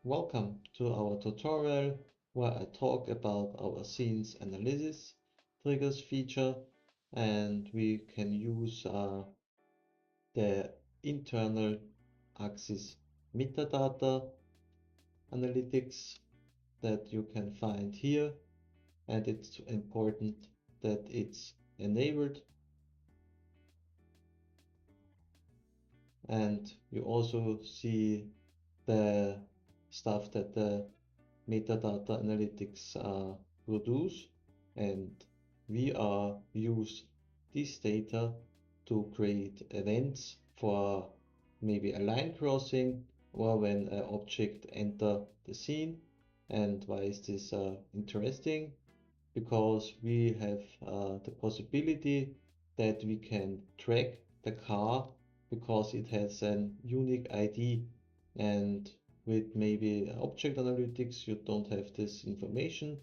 Welcome to our tutorial where I talk about our scenes analysis triggers feature, and we can use the internal axis metadata analytics that you can find here, and it's important that it's enabled. And you also see the stuff that the metadata analytics produce, and we use this data to create events for maybe a line crossing or when an object enter the scene. And why is this interesting? Because we have the possibility that we can track the car because it has an unique ID, and with maybe object analytics you don't have this information,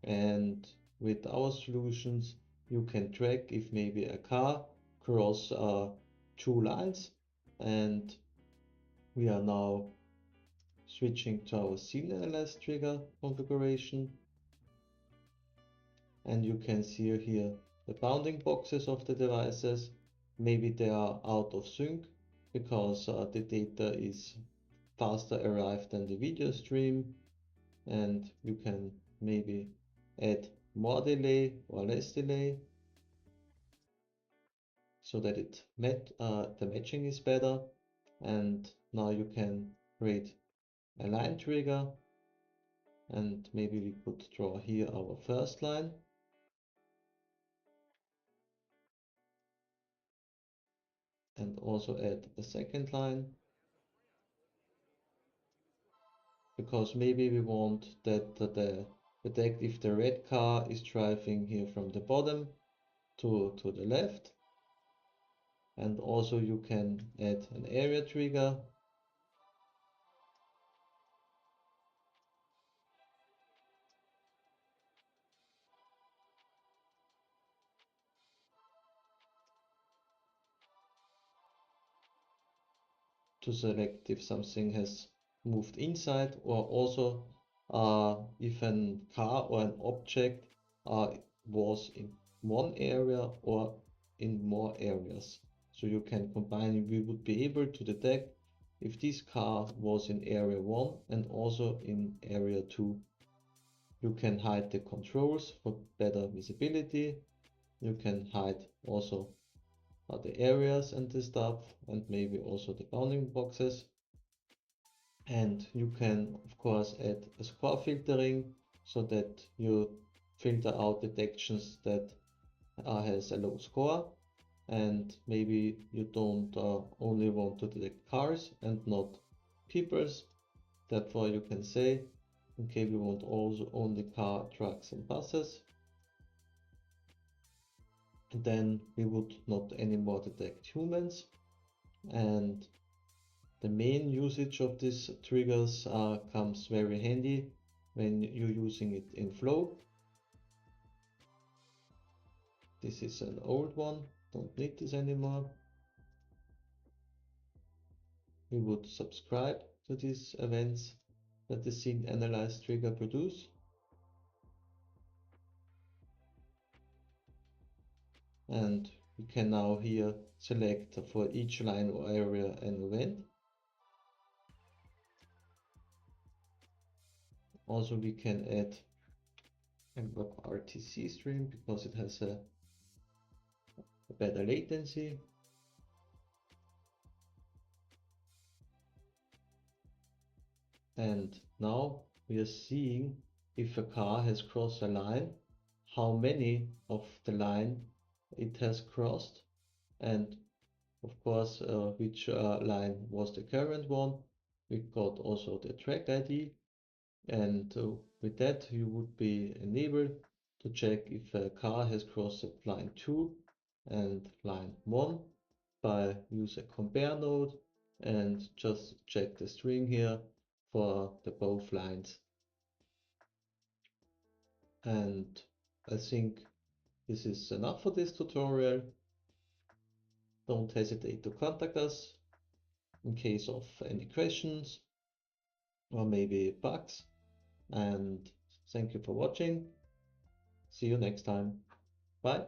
and with our solutions you can track if maybe a car cross two lines. And we are now switching to our scene analyze trigger configuration, and you can see here the bounding boxes of the devices. Maybe they are out of sync because the data is faster arrived than the video stream, and you can maybe add more delay or less delay so that the matching is better. And now you can create a line trigger, and maybe we could draw here our first line. And also add a second line, because maybe we want that detect if the red car is driving here from the bottom to the left. And also you can add an area trigger, to select if something has moved inside, or also if a car or an object was in one area or in more areas. So you can combine, we would be able to detect if this car was in area 1 and also in area 2. You can hide the controls for better visibility. You can hide also the areas and the stuff, and maybe also the bounding boxes. And you can of course add a score filtering so that you filter out detections that has a low score, and maybe you don't only want to detect cars and not peoples. Therefore you can say, okay, we want also only car, trucks and buses. And then we would not anymore detect humans. And the main usage of these triggers comes very handy when you're using it in Flow. This is an old one, don't need this anymore. We would subscribe to these events that the scene analyze trigger produce. And we can now here select for each line or area an event. Also we can add a RTC stream because it has a better latency. And now we are seeing if a car has crossed a line, how many of the line it has crossed, and of course which line was the current one. We got also the track ID, and with that you would be enabled to check if a car has crossed line 2 and line 1 by use a compare node, and just check the string here for the both lines. And I think this is enough for this tutorial. Don't hesitate to contact us in case of any questions. or maybe bugs. And thank you for watching. See you next time. Bye.